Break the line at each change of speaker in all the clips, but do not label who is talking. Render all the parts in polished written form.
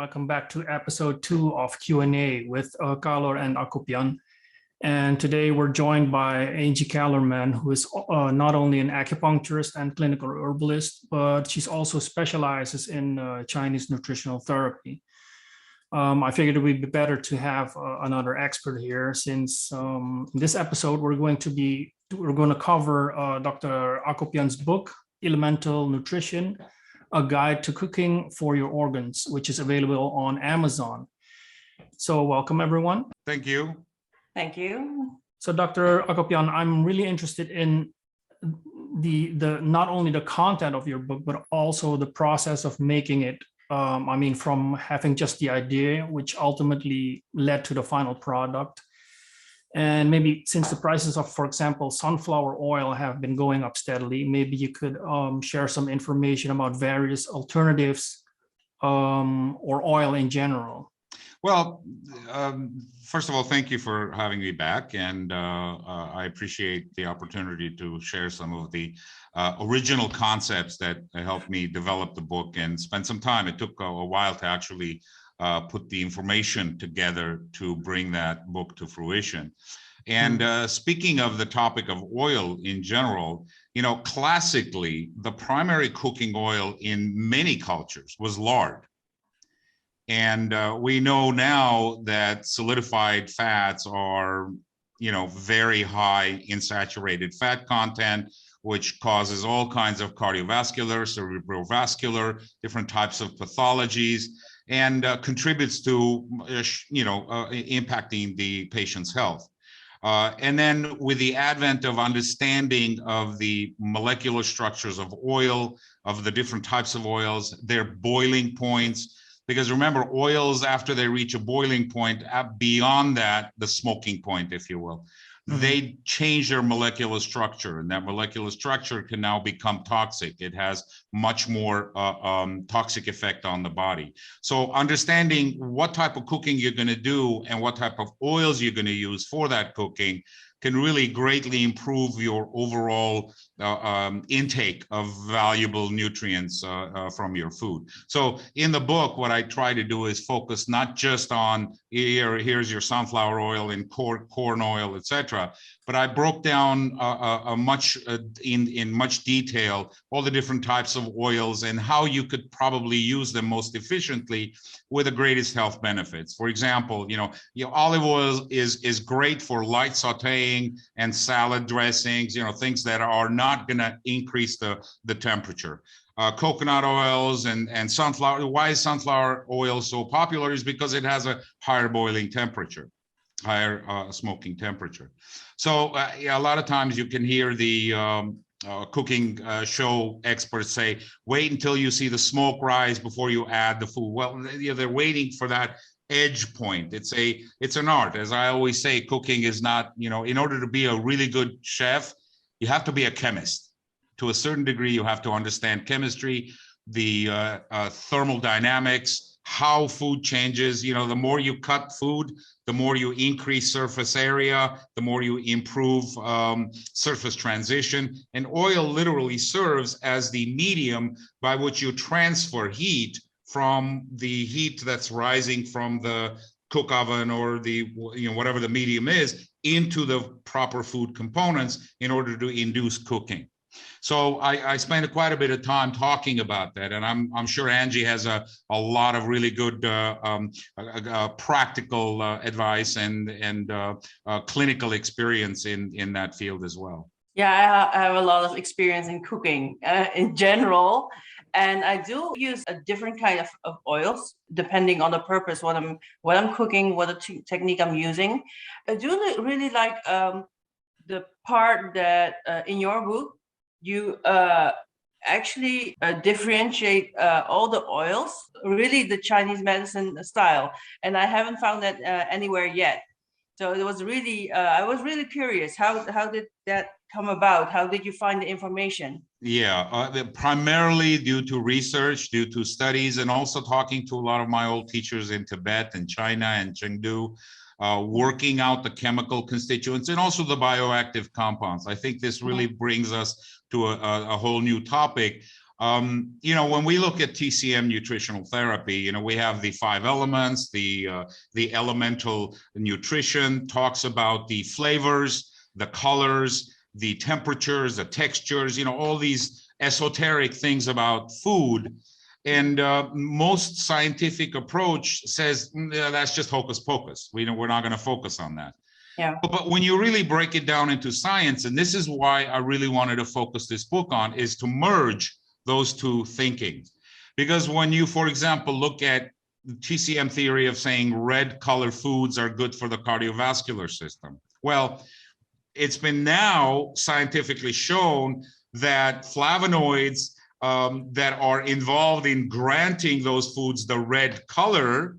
welcome back to episode 2 of Q&A with Calor and Akopyan. And today we're joined by Angie Calor-Man, who is not only an acupuncturist and clinical herbalist, but she's also specializes in Chinese nutritional therapy. I figured it would be better to have another expert here, since in this episode we're going to cover Dr. Akopyan's book, Elemental Nutrition: A Guide to Cooking for Your Organs, which is available on Amazon. So welcome, everyone.
Thank you.
Thank you.
So Dr. Akopyan, I'm really interested in the not only the content of your book, but also the process of making it. From having just the idea, which ultimately led to the final product. And maybe since the prices of, for example, sunflower oil have been going up steadily, maybe you could share some information about various alternatives or oil in general.
Well, first of all, thank you for having me back. And I appreciate the opportunity to share some of the original concepts that helped me develop the book and spend some time. It took a while to actually put the information together to bring that book to fruition. And speaking of the topic of oil in general, classically, the primary cooking oil in many cultures was lard. And we know now that solidified fats are, very high in saturated fat content, which causes all kinds of cardiovascular, cerebrovascular, different types of pathologies, and contributes to, impacting the patient's health. And then with the advent of understanding of the molecular structures of oil, of the different types of oils, their boiling points, because remember, oils, after they reach a boiling point, beyond that, the smoking point, if you will, they change their molecular structure, and that molecular structure can now become toxic. It has much more toxic effect on the body. So understanding what type of cooking you're going to do and what type of oils you're going to use for that cooking can really greatly improve your overall intake of valuable nutrients from your food. So in the book, what I try to do is focus not just on here's your sunflower oil and corn oil, etc., but I broke down in much detail all the different types of oils and how you could probably use them most efficiently with the greatest health benefits. For example, olive oil is great for light sautéing and salad dressings, things that are not going to increase the temperature. Coconut oils and sunflower. Why is sunflower oil so popular? Is because it has a higher boiling temperature, higher smoking temperature. So a lot of times you can hear the cooking show experts say, wait until you see the smoke rise before you add the food. Well, they're waiting for that edge point. It's an art. As I always say, cooking is not, in order to be a really good chef, you have to be a chemist. To a certain degree, you have to understand chemistry, the thermodynamics, how food changes. The more you cut food, the more you increase surface area, the more you improve surface transition. And oil literally serves as the medium by which you transfer heat from the heat that's rising from the cook oven or the whatever the medium is into the proper food components in order to induce cooking. So I spent quite a bit of time talking about that, and I'm sure Angie has a lot of really good practical advice and clinical experience in that field as well.
Yeah, I have a lot of experience in cooking in general, and I do use a different kind of oils depending on the purpose, what I'm cooking, what the technique I'm using. I do really like the part that in your book you actually differentiate all the oils, really the Chinese medicine style, and I haven't found that anywhere yet. So it was really, I was really curious. How did that come about? How did you find the information?
Yeah, primarily due to research, due to studies, and also talking to a lot of my old teachers in Tibet and China and Chengdu, working out the chemical constituents and also the bioactive compounds. I think this really brings us to a whole new topic. When we look at TCM nutritional therapy, we have the 5 elements, the elemental nutrition talks about the flavors, the colors, the temperatures, the textures, all these esoteric things about food. And most scientific approach says that's just hocus pocus. We're not going to focus on that.
Yeah.
But when you really break it down into science, and this is why I really wanted to focus this book on, is to merge those two thinkings. Because when you, for example, look at the TCM theory of saying red color foods are good for the cardiovascular system. Well, it's been now scientifically shown that flavonoids that are involved in granting those foods the red color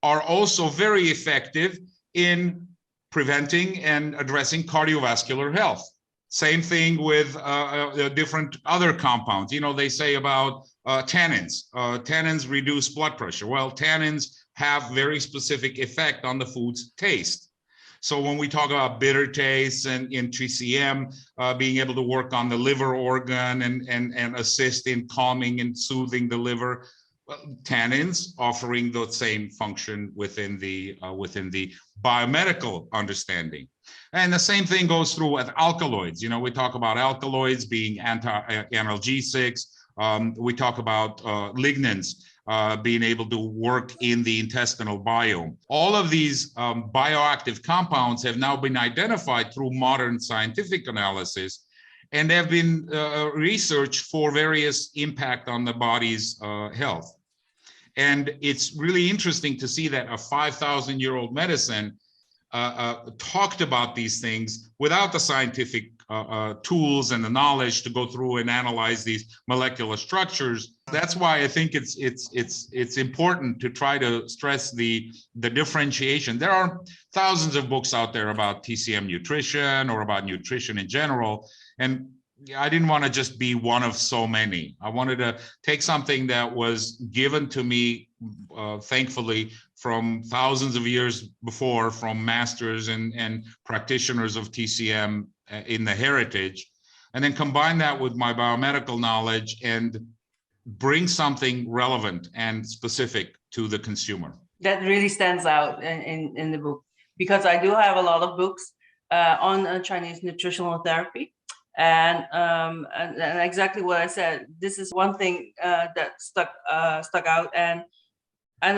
are also very effective in preventing and addressing cardiovascular health. Same thing with different other compounds. They say about tannins. Tannins reduce blood pressure. Well, tannins have very specific effect on the food's taste. So when we talk about bitter tastes and in TCM, being able to work on the liver organ and assist in calming and soothing the liver, tannins offering the same function within the biomedical understanding. And the same thing goes through with alkaloids. We talk about alkaloids being analgesics. We talk about lignans being able to work in the intestinal biome. All of these bioactive compounds have now been identified through modern scientific analysis, and have been researched for various impact on the body's health. And it's really interesting to see that a 5,000-year-old medicine talked about these things without the scientific tools and the knowledge to go through and analyze these molecular structures. That's why I think it's important to try to stress the differentiation. There are thousands of books out there about TCM nutrition or about nutrition in general, and I didn't want to just be one of so many. I wanted to take something that was given to me, thankfully, from thousands of years before, from masters and practitioners of TCM in the heritage, and then combine that with my biomedical knowledge and bring something relevant and specific to the consumer.
That really stands out in the book, because I do have a lot of books on Chinese nutritional therapy. And exactly what I said, this is one thing that stuck out. And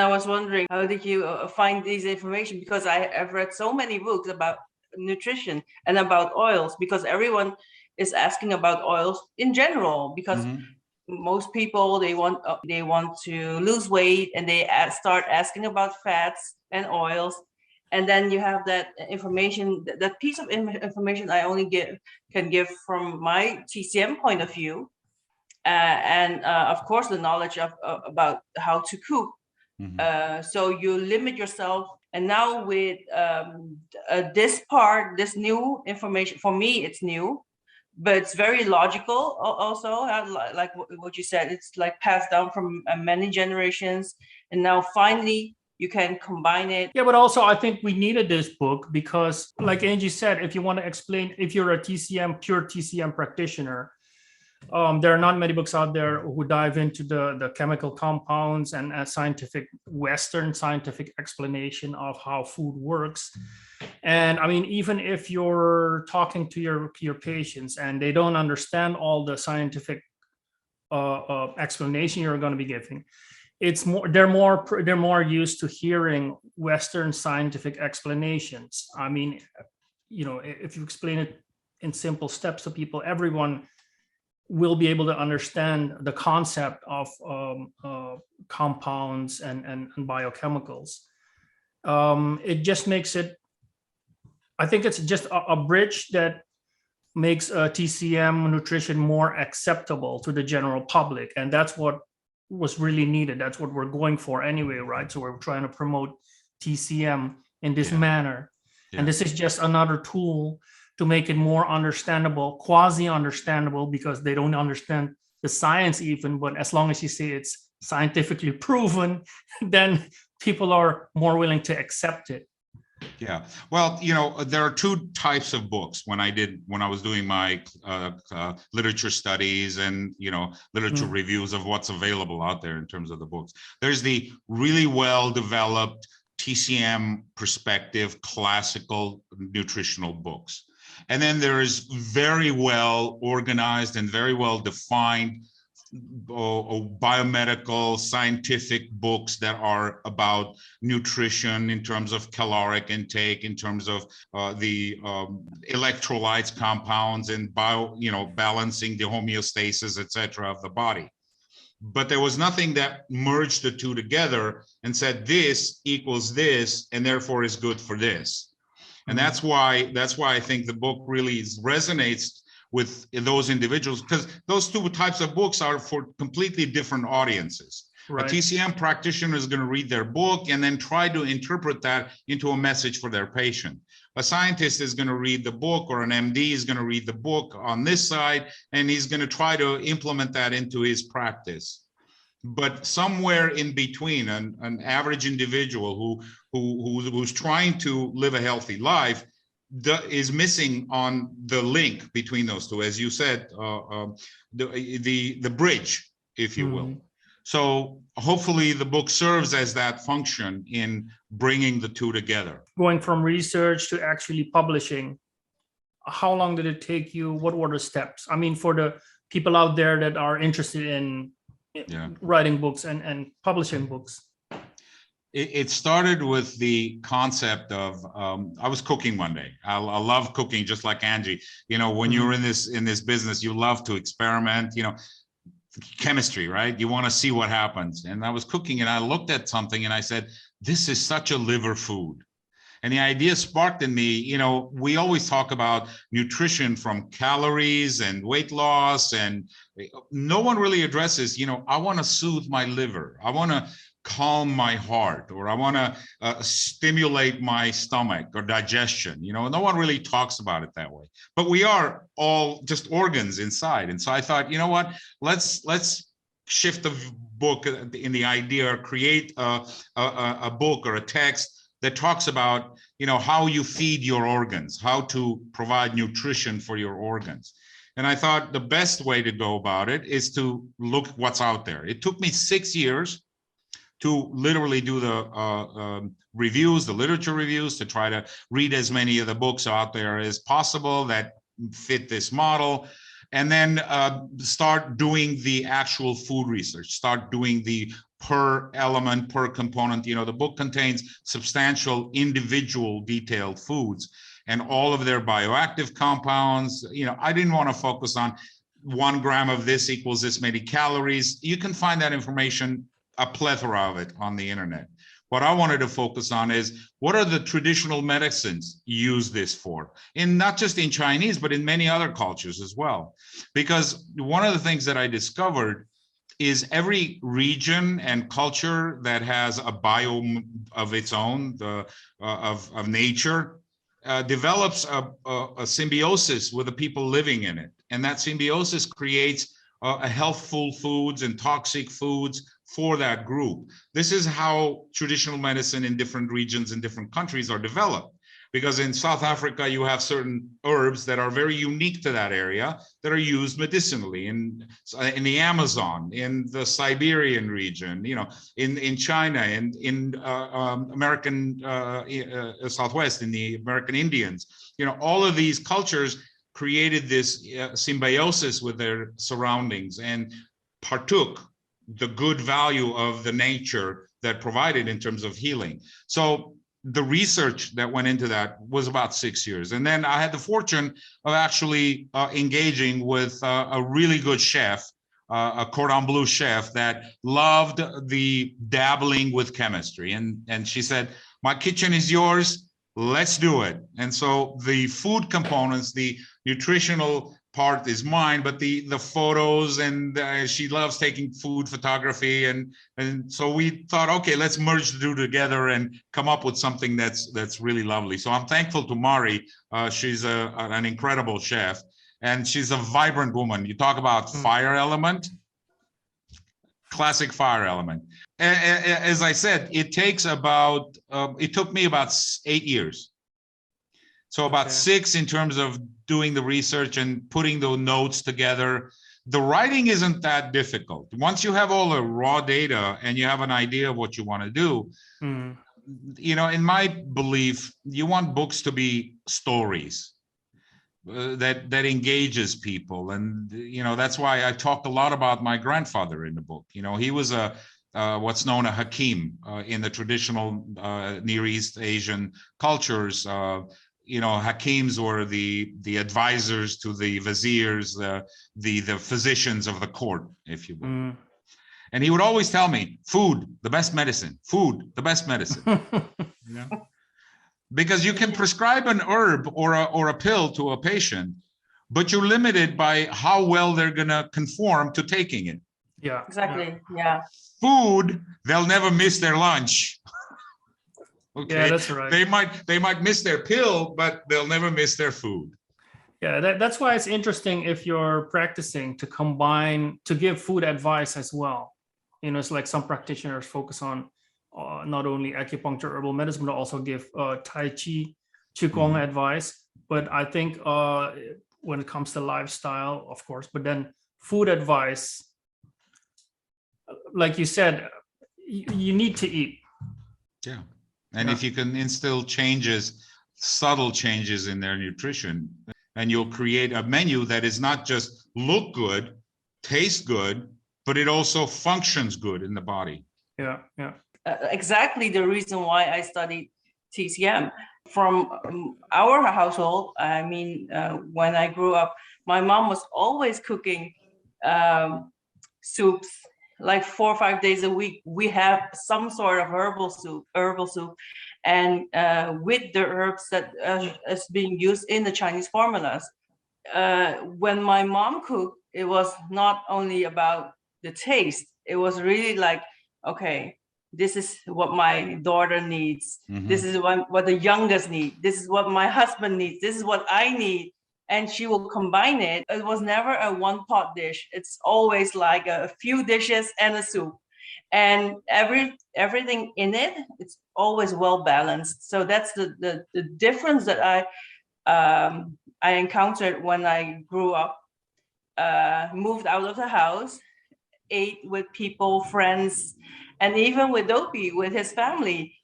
I was wondering, how did you find these information? Because I've read so many books about nutrition and about oils, because everyone is asking about oils in general, because most people, they want to lose weight, and they start asking about fats and oils. And then you have that information, that piece of information I only can give from my TCM point of view, and of course the knowledge about how to cook. So you limit yourself. And now with this new information, for me it's new, but it's very logical also, like what you said. It's like passed down from many generations, and now finally you can combine it.
Yeah, but also I think we needed this book because, like Angie said, if you want to explain, if you're a pure TCM practitioner, there are not many books out there who dive into the chemical compounds and a Western scientific explanation of how food works. And I mean, even if you're talking to your patients and they don't understand all the scientific explanation you're going to be giving, they're more used to hearing Western scientific explanations. I mean, if you explain it in simple steps to people, everyone will be able to understand the concept of compounds and biochemicals. It just makes it, I think it's just a bridge that makes TCM nutrition more acceptable to the general public. And that's what was really needed. That's what we're going for anyway, right? So we're trying to promote TCM in this manner. And this is just another tool to make it more understandable, quasi-understandable, because they don't understand the science even, but as long as you say it's scientifically proven, then people are more willing to accept it.
Yeah. Well, there are two types of books when I was doing my literature studies and, literature reviews of what's available out there in terms of the books. There's the really well developed TCM perspective, classical nutritional books. And then there's very well organized and very well defined biomedical scientific books that are about nutrition in terms of caloric intake, in terms of the electrolytes, compounds, and balancing the homeostasis, etc., of the body. But there was nothing that merged the two together and said this equals this and therefore is good for this. And that's why I think the book really resonates with those individuals, because those two types of books are for completely different audiences. Right. A TCM practitioner is going to read their book and then try to interpret that into a message for their patient. A scientist is going to read the book, or an MD is going to read the book on this side, and he's going to try to implement that into his practice. But somewhere in between, an average individual who's trying to live a healthy life is missing on the link between those two, as you said, the bridge, if you will. So hopefully the book serves as that function in bringing the two together. Going
from research to actually publishing, how long did it take you? What were the steps? I mean, for the people out there that are interested in writing books and publishing books.
It started with the concept of I was cooking one day. I love cooking, just like Angie. When you're in this business, you love to experiment. Chemistry, right? You want to see what happens. And I was cooking, and I looked at something, and I said, "This is such a liver food." And the idea sparked in me. We always talk about nutrition from calories and weight loss, and no one really addresses. I want to soothe my liver. I want to calm my heart, or I want to stimulate my stomach or digestion. No one really talks about it that way, but we are all just organs inside. And so I thought, what, let's shift the book in the idea, or create a book or a text that talks about, how you feed your organs, how to provide nutrition for your organs. And I thought the best way to go about it is to look what's out there. It took me 6 years to literally do the reviews, the literature reviews, to try to read as many of the books out there as possible that fit this model, and then start doing the actual food research, start doing the per element, per component. The book contains substantial individual detailed foods and all of their bioactive compounds. I didn't want to focus on 1 gram of this equals this many calories. You can find that information, a plethora of it, on the internet. What I wanted to focus on is, what are the traditional medicines use this for? And not just in Chinese, but in many other cultures as well. Because one of the things that I discovered is every region and culture that has a biome of its own, of nature, develops a symbiosis with the people living in it. And that symbiosis creates healthful foods and toxic foods for that group. This is how traditional medicine in different regions and different countries are developed. Because in South Africa, you have certain herbs that are very unique to that area that are used medicinally. In the Amazon, in the Siberian region, in China, and in American Southwest, in the American Indians, all of these cultures created this symbiosis with their surroundings and partook the good value of the nature that provided in terms of healing. So the research that went into that was about 6 years. And then I had the fortune of actually engaging with a really good chef, a cordon bleu chef that loved the dabbling with chemistry. And she said, "My kitchen is yours, let's do it." And so the food components, the nutritional part is mine, but the photos, and she loves taking food photography, and so we thought, okay, let's merge the two together and come up with something that's really lovely. So I'm thankful to Mari. She's an incredible chef, and she's a vibrant woman. You talk about fire element, classic fire element. as I said, it takes about, it took me about 8 years. So about
Okay.
6 in terms of doing the research and putting the notes together. The writing isn't that difficult. Once you have all the raw data and you have an idea of what you want to do,
Mm.
you know, in my belief, you want books to be stories that engages people. And, you know, that's why I talked a lot about my grandfather in the book. You know, he was a what's known a hakim in the traditional Near East Asian cultures. You know, hakims were the advisors to the viziers, the physicians of the court, if you will.
Mm.
And he would always tell me, food, the best medicine, food, the best medicine. You know? Because you can prescribe an herb or a pill to a patient, but you're limited by how well they're going to conform to taking it.
Yeah.
Exactly. Yeah.
Food, they'll never miss their lunch. Okay.
Yeah, that's right.
They might miss their pill, but they'll never miss their food.
Yeah, that's why it's interesting if you're practicing to combine, to give food advice as well. You know, it's like some practitioners focus on not only acupuncture, herbal medicine, but also give Tai Chi, Qigong advice. But I think when it comes to lifestyle, of course, but then food advice, like you said, you need to eat.
Yeah. And if you can instill changes, subtle changes in their nutrition, and you'll create a menu that is not just look good, taste good, but it also functions good in the body.
Yeah, yeah.
Exactly the reason why I studied TCM. From our household, I mean, when I grew up, my mom was always cooking soups, like 4 or 5 days a week. We have some sort of herbal soup, and with the herbs that is being used in the Chinese formulas. When my mom cooked, it was not only about the taste. It was really like, okay, this is what my daughter needs. This is what the youngest need. This is what my husband needs. This is what I need. And she will combine it. It was never a one pot dish. It's always like a few dishes and a soup. And everything in it, it's always well balanced. So that's the difference that I encountered when I grew up, moved out of the house, ate with people, friends, and even with Dopey, with his family.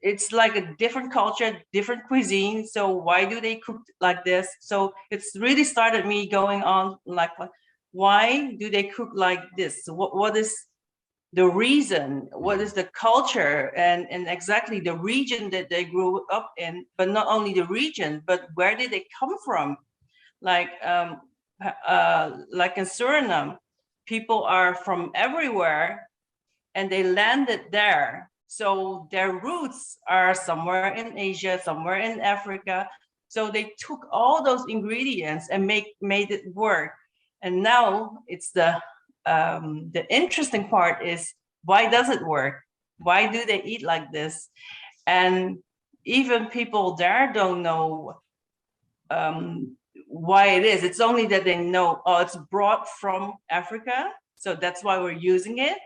It's like a different culture, different cuisine. So why do they cook like this? So it's really started me going on like, why do they cook like this? What is the reason? What is the culture and exactly the region that they grew up in? But not only the region, but where did they come from? Like in Suriname, people are from everywhere and they landed there. So their roots are somewhere in Asia, somewhere in Africa. So they took all those ingredients and made it work. And now it's the interesting part is, why does it work? Why do they eat like this? And even people there don't know why it is. It's only that they know, oh, it's brought from Africa, so that's why we're using it.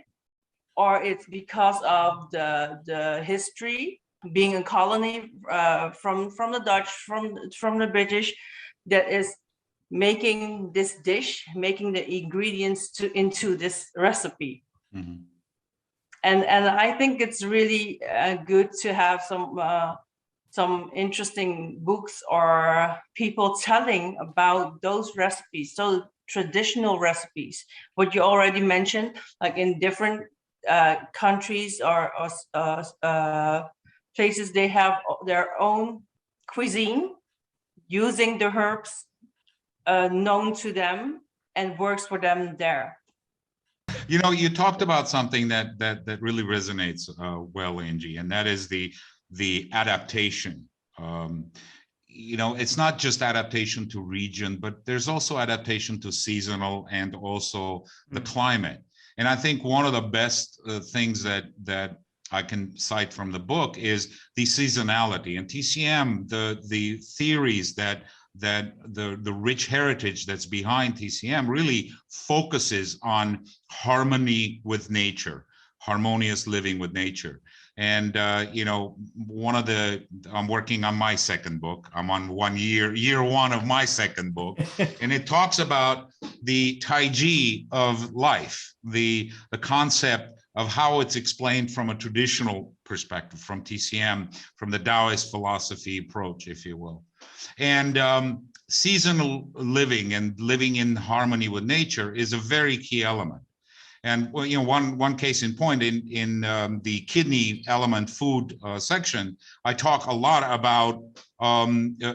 Or it's because of the history, being a colony from the Dutch, from the British, that is making this dish, making the ingredients into this recipe. And I think it's really good to have some interesting books or people telling about those recipes, so traditional recipes, what you already mentioned, like in different countries or places, they have their own cuisine using the herbs known to them and works for them there.
You know, you talked about something that really resonates well, Angie, and that is the adaptation. You know, it's not just adaptation to region, but there's also adaptation to seasonal and also the climate. And I think one of the best things that I can cite from the book is the seasonality and TCM, the theories that that the rich heritage that's behind TCM really focuses on harmony with nature, harmonious living with nature. And, you know, I'm working on my second book. I'm on year one of my second book. And it talks about the Taiji of life, the concept of how it's explained from a traditional perspective, from TCM, from the Taoist philosophy approach, if you will. And seasonal living and living in harmony with nature is a very key element. And well, you know, one case in point in the kidney element food section, I talk a lot about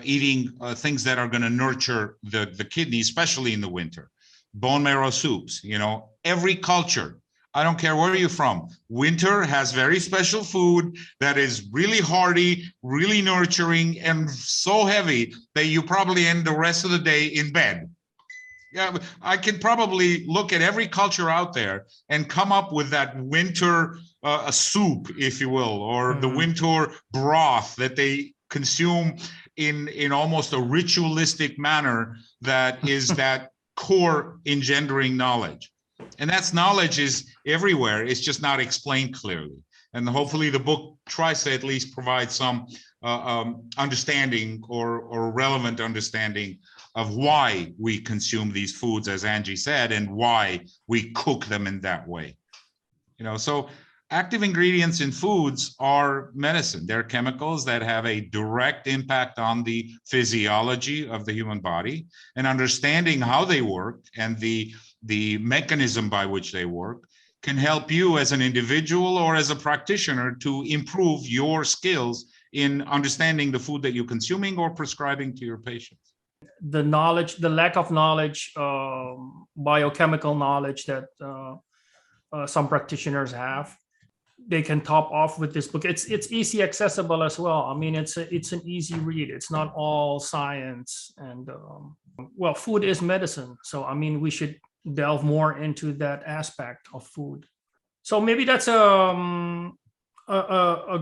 eating things that are going to nurture the kidney, especially in the winter. Bone marrow soups, you know, every culture, I don't care where you're from, winter has very special food that is really hearty, really nurturing, and so heavy that you probably end the rest of the day in bed. Yeah, I can probably look at every culture out there and come up with that winter a soup, if you will, or the winter broth that they consume in almost a ritualistic manner that is that core engendering knowledge. And that's knowledge is everywhere. It's just not explained clearly. And hopefully the book tries to at least provide some understanding or relevant understanding of why we consume these foods, as Angie said, and why we cook them in that way. You know, so active ingredients in foods are medicine. They're chemicals that have a direct impact on the physiology of the human body, and understanding how they work and the mechanism by which they work can help you as an individual or as a practitioner to improve your skills in understanding the food that you're consuming or prescribing to your patients.
The knowledge, the lack of knowledge, biochemical knowledge that some practitioners have, they can top off with this book. It's easy accessible as well. I mean, it's an easy read. It's not all science, and well, food is medicine. So I mean, we should delve more into that aspect of food. So maybe that's a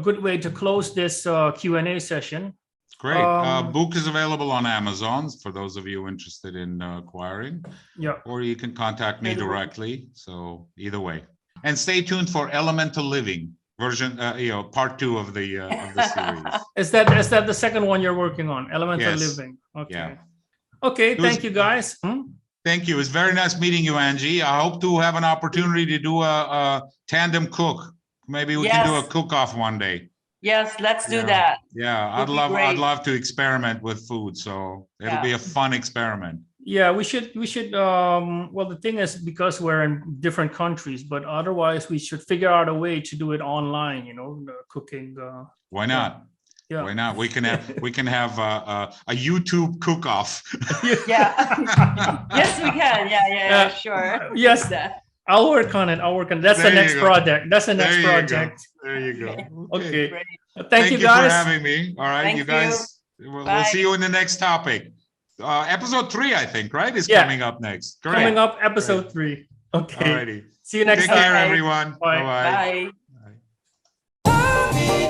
good way to close this Q&A session.
Great. Book is available on Amazon for those of you interested in acquiring.
Yeah.
Or you can contact me directly. So either way. And stay tuned for Elemental Living version, part 2 of the series.
Is that the second one you're working on? Elemental Living. Okay. Yeah. Okay. Thank you, guys.
Thank you. It's very nice meeting you, Angie. I hope to have an opportunity to do a tandem cook. Maybe we can do a cook-off one day.
Yes, let's do that.
Yeah, I'd love to experiment with food. So it'll be a fun experiment.
Yeah, we should. Well, the thing is, because we're in different countries, but otherwise we should figure out a way to do it online. You know, cooking.
Why not? Yeah. Why not? We can have a YouTube cook-off.
Yeah. Yes, we can. Yeah, sure.
Yes. I'll work on it. That's the next project. That's the next project.
There you go.
Okay.
Great.
Thank you guys
for having me. All right, you guys. We'll see you in the next topic. Episode 3, I think, right? Is coming up next. Great.
Coming up, episode 3. Okay.
Alrighty.
See you next time.
Take care, everyone.
Bye.
Bye-bye.
Bye.
Bye.